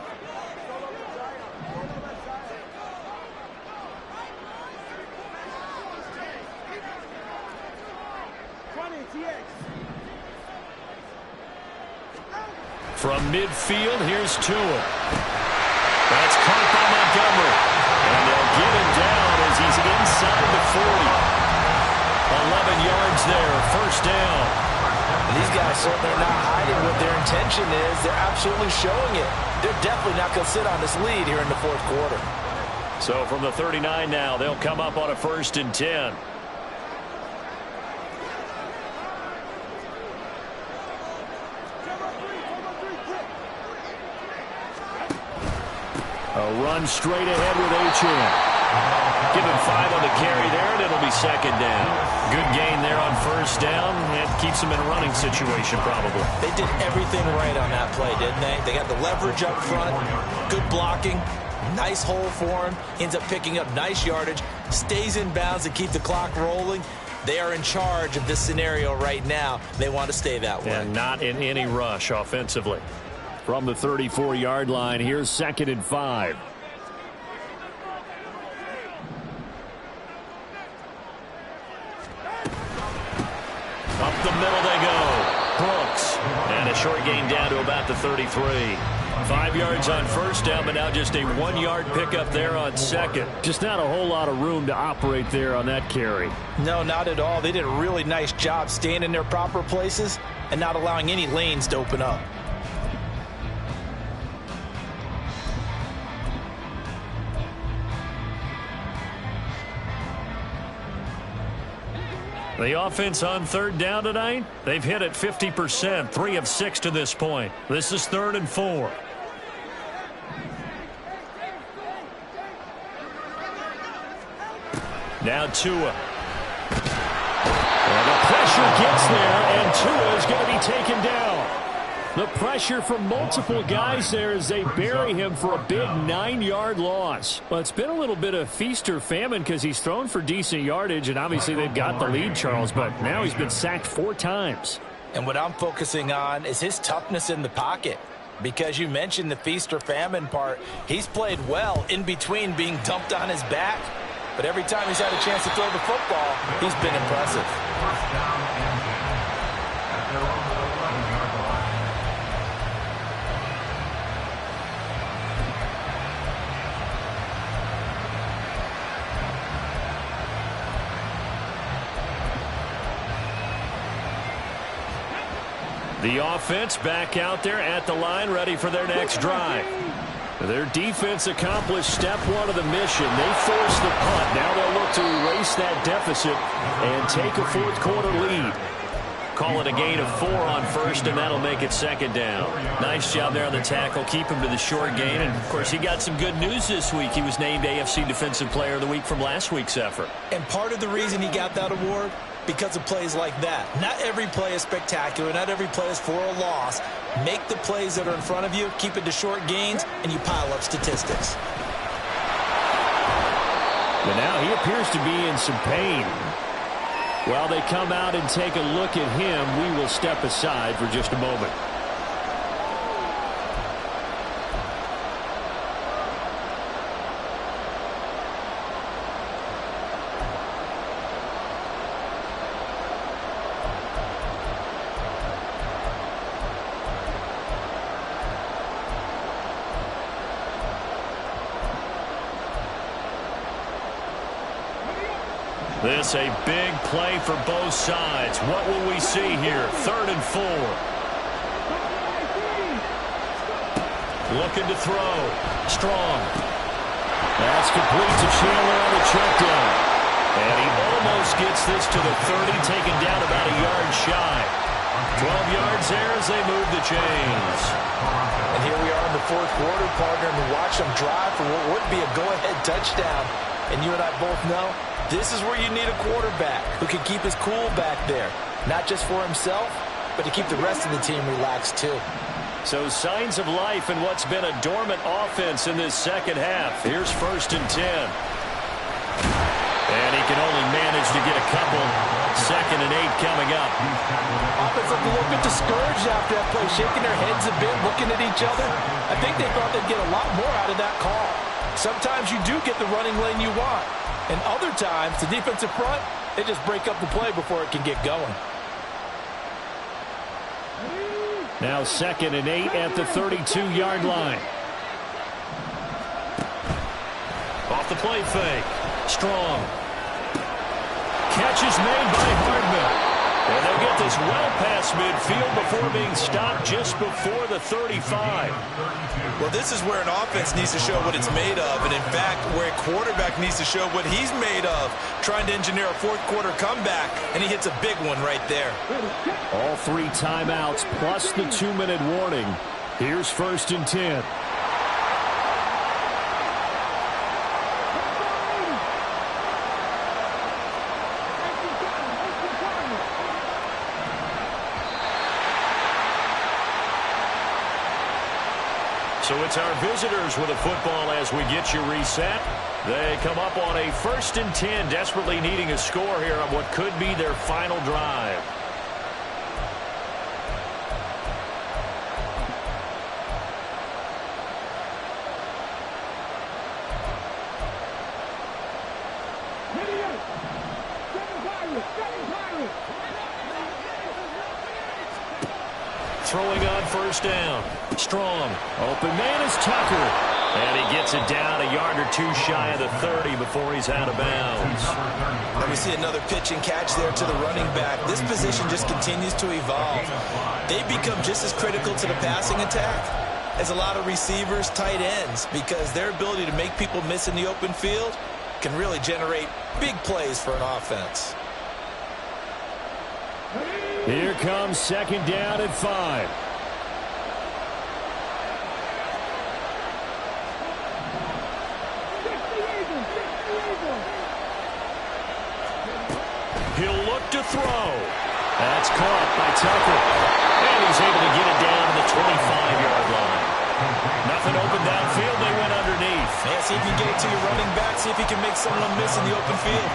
From midfield, here's Tua. That's caught by Montgomery. And they'll get him down as he's inside the 40. 11 yards there, first down. And these guys certainly are not hiding what their intention is. They're absolutely showing it. They're definitely not going to sit on this lead here in the fourth quarter. So from the 39 now, they'll come up on a 1st and 10. A run straight ahead with Achane. Give him 5 on the carry there, and it'll be second down. Good gain there on first down. It keeps them in a running situation, probably. They did everything right on that play, didn't they? They got the leverage up front, good blocking, nice hole for him, ends up picking up nice yardage, stays in bounds to keep the clock rolling. They are in charge of this scenario right now. They want to stay that way. And not in any rush offensively. From the 34-yard line, here's 2nd and 5. Up the middle they go. Brooks. And a short gain down to about the 33. 5 yards on first down, but now just a 1-yard pickup there on second. Just not a whole lot of room to operate there on that carry. No, not at all. They did a really nice job staying in their proper places and not allowing any lanes to open up. The offense on 3rd down tonight, they've hit it 50%, 3 of 6 to this point. This is 3rd and 4. Now Tua. And the pressure gets there, and Tua is going to be taken down. The pressure from multiple guys there as they bury him for a big 9-yard loss. Well, it's been a little bit of feast or famine because he's thrown for decent yardage, and obviously they've got the lead, Charles, but now he's been sacked 4 times. And what I'm focusing on is his toughness in the pocket. Because you mentioned the feast or famine part, he's played well in between being dumped on his back. But every time he's had a chance to throw the football, he's been impressive. First down and 10 at their own 11-yard line. The offense back out there at the line, ready for their next drive. Their defense accomplished step 1 of the mission. They forced the punt. Now they'll look to erase that deficit and take a fourth quarter lead. Call it a gain of 4 on first, and that'll make it 2nd down. Nice job there on the tackle. Keep him to the short gain. And, of course, he got some good news this week. He was named AFC Defensive Player of the Week from last week's effort. And part of the reason he got that award, because of plays like that. Not every play is spectacular. Not every play is for a loss. Make the plays that are in front of you, keep it to short gains, and you pile up statistics. But now he appears to be in some pain. While they come out and take a look at him, we will step aside for just a moment. This a big play for both sides. What will we see here? 3rd and 4. Looking to throw. Strong. That's complete to Chandler on the check down. And he almost gets this to the 30, taken down about a yard shy. 12 yards there as they move the chains. And here we are in the 4th quarter, partner, and watch them drive for what would be a go-ahead touchdown. And you and I both know this is where you need a quarterback who can keep his cool back there. Not just for himself, but to keep the rest of the team relaxed too. So signs of life in what's been a dormant offense in this second half. Here's 1st and 10. And he can only manage to get a couple. 2nd and 8 coming up. Offense looked a little bit discouraged after that play, shaking their heads a bit, looking at each other. I think they thought they'd get a lot more out of that call. Sometimes you do get the running lane you want. And other times, the defensive front, they just break up the play before it can get going. Now 2nd and 8 at the 32-yard line. Off the play fake. Strong. Catch is made by Hardman. And they'll get this well past midfield before being stopped just before the 35. Well, this is where an offense needs to show what it's made of. And, in fact, where a quarterback needs to show what he's made of, trying to engineer a 4th quarter comeback, and he hits a big one right there. All 3 timeouts plus the 2-minute warning. Here's 1st and 10. So it's our visitors with a football as we get you reset. They come up on a 1st and 10, desperately needing a score here on what could be their final drive. Throwing on 1st down. Strong. Open man is Tucker. And he gets it down a yard or 2 shy of the 30 before he's out of bounds. And we see another pitch and catch there to the running back. This position just continues to evolve. They become just as critical to the passing attack as a lot of receivers, tight ends, because their ability to make people miss in the open field can really generate big plays for an offense. Here comes 2nd down at 5. He'll look to throw. That's caught by Tucker. And he's able to get it down to the 25-yard line. Nothing open downfield. They went underneath. Yeah, see if you can get it to your running back. See if you can make someone miss in the open field.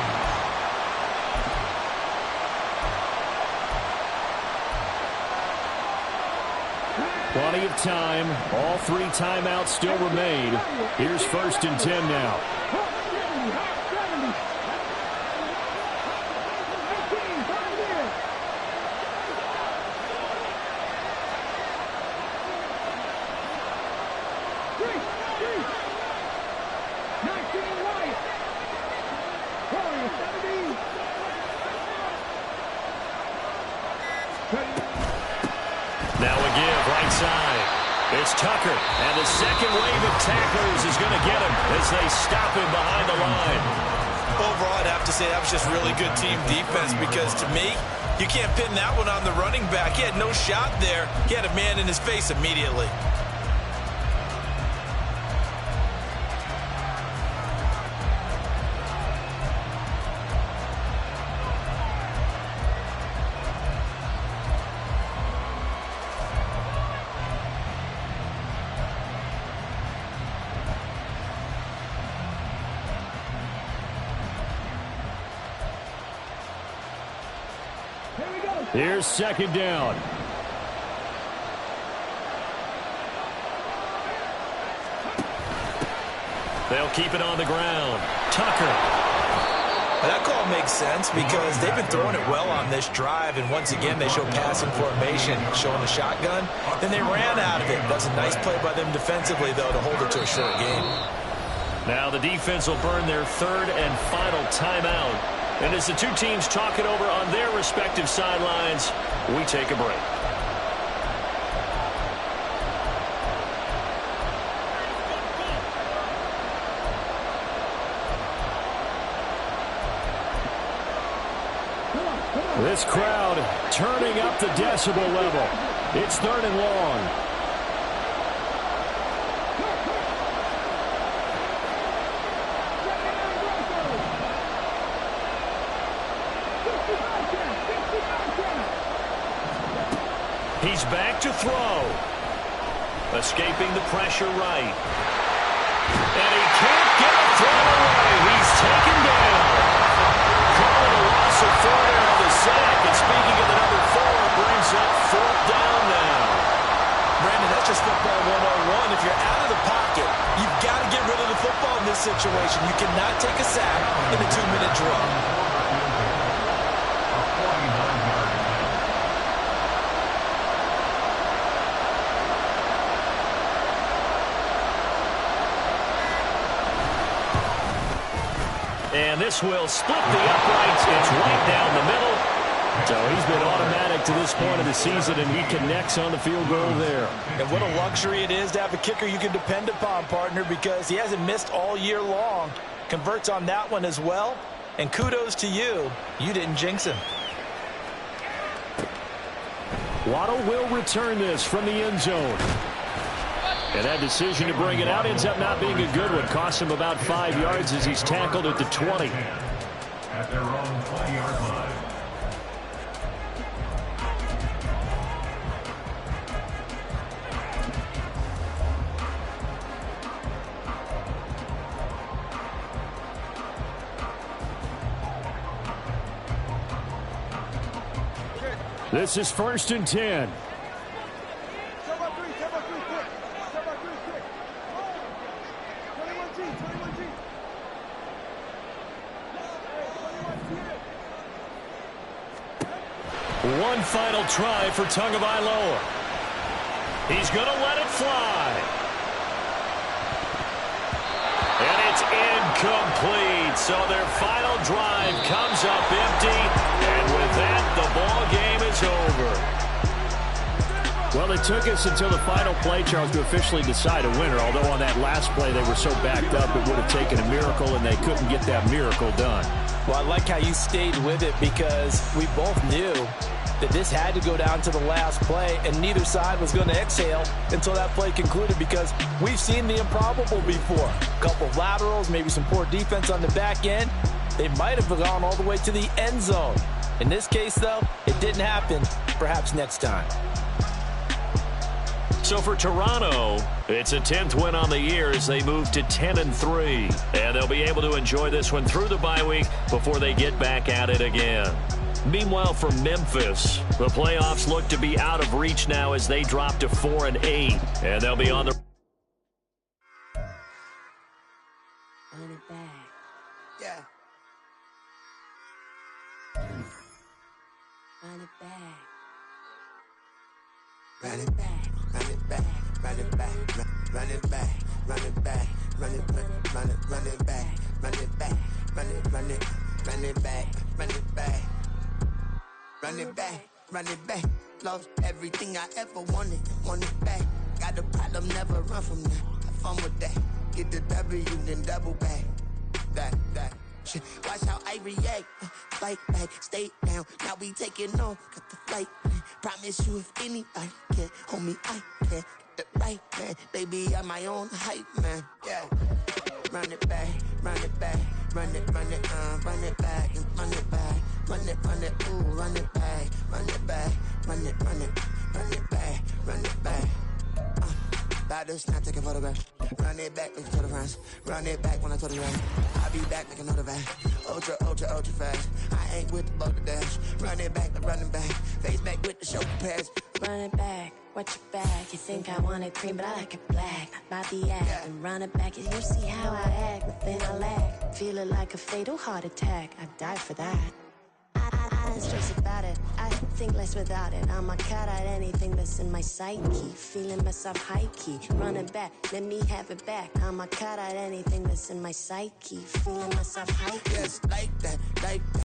Plenty of time. All 3 timeouts still remain. Here's 1st and 10 now. Now a give right side. It's Tucker, and the second wave of tacklers is going to get him as they stop him behind the line. Overall, I'd have to say that was just really good team defense because, to me, you can't pin that one on the running back. He had no shot there. He had a man in his face immediately. Here's 2nd down. They'll keep it on the ground. Tucker. That call makes sense because they've been throwing it well on this drive, and once again they show passing formation, showing the shotgun. Then they ran out of it. That's a nice play by them defensively, though, to hold it to a short game. Now the defense will burn their 3rd and final timeout. And as the two teams talk it over on their respective sidelines, we take a break. This crowd turning up the decibel level. It's 3rd and long. He's back to throw. Escaping the pressure right. And he can't get a throw away. He's taken down. Calling a loss of 4 there on the sack. And speaking of the number 4, brings up 4th down now. Brandon, that's just football 101. If you're out of the pocket, you've got to get rid of the football in this situation. You cannot take a sack in a 2-minute drill. And this will split the uprights. It's right down the middle. So he's been automatic to this point of the season, and he connects on the field goal there. And what a luxury it is to have a kicker you can depend upon, partner, because he hasn't missed all year long. Converts on that one as well. And kudos to you. You didn't jinx him. Waddle will return this from the end zone. And that decision to bring it out ends up not being a good one. Costs him about 5 yards as he's tackled at the 20. At their own 20-yard line. This is 1st and 10. One final try for Tagovailoa. He's going to let it fly. And it's incomplete. So their final drive comes up empty. And with that, the ball game is over. Well, it took us until the final play, Charles, to officially decide a winner. Although on that last play they were so backed up it would have taken a miracle, and they couldn't get that miracle done. Well, I like how you stayed with it because we both knew that this had to go down to the last play, and neither side was going to exhale until that play concluded because we've seen the improbable before. A couple of laterals, maybe some poor defense on the back end. They might have gone all the way to the end zone. In this case, though, it didn't happen. Perhaps next time. So for Toronto, it's a 10th win on the year as they move to 10-3. And they'll be able to enjoy this one through the bye week before they get back at it again. Meanwhile, for Memphis, the playoffs look to be out of reach now as they drop to 4-8. And they'll be on the... Run it back. Yeah. Run it back. Run it back. Run it back. Run it back. Run it back. Run it back. Run it back. Run it back. Run it back. Run it back. Run it back. Run it back. Run it back, run it back. Lost everything I ever wanted, want it back. Got a problem, never run from that. Have fun with that. Get the W, then double back. That. Shit. Watch how I react. Fight back, stay down. Now we taking on, got the flight plan. Promise you if anybody can, homie, I can. Get the right man, baby, I'm my own hype man. Yeah. Run it back, run it back. Run it back, and run it back. Run it, ooh, run it back. Run it back, run it back, run it back. About to snap, take a photograph. Run it back, make a total runs. Run it back when I told you right. I'll be back, make another back. Ultra fast. I ain't with the boat to dash. Run it back, running back. Face back with the shoulder pads. Run it back, watch your back. You think I want it cream, but I like it black. Bobby act and run it back. You see how I act, nothing I lack. Feel it like a fatal heart attack. I'd die for that. I don't stress about it. I think less without it. I'm a cut at anything that's in my psyche. Feeling myself high key. Running back, let me have it back. I'm a cut at anything that's in my psyche. Feeling myself high key. Yes, like that, like that.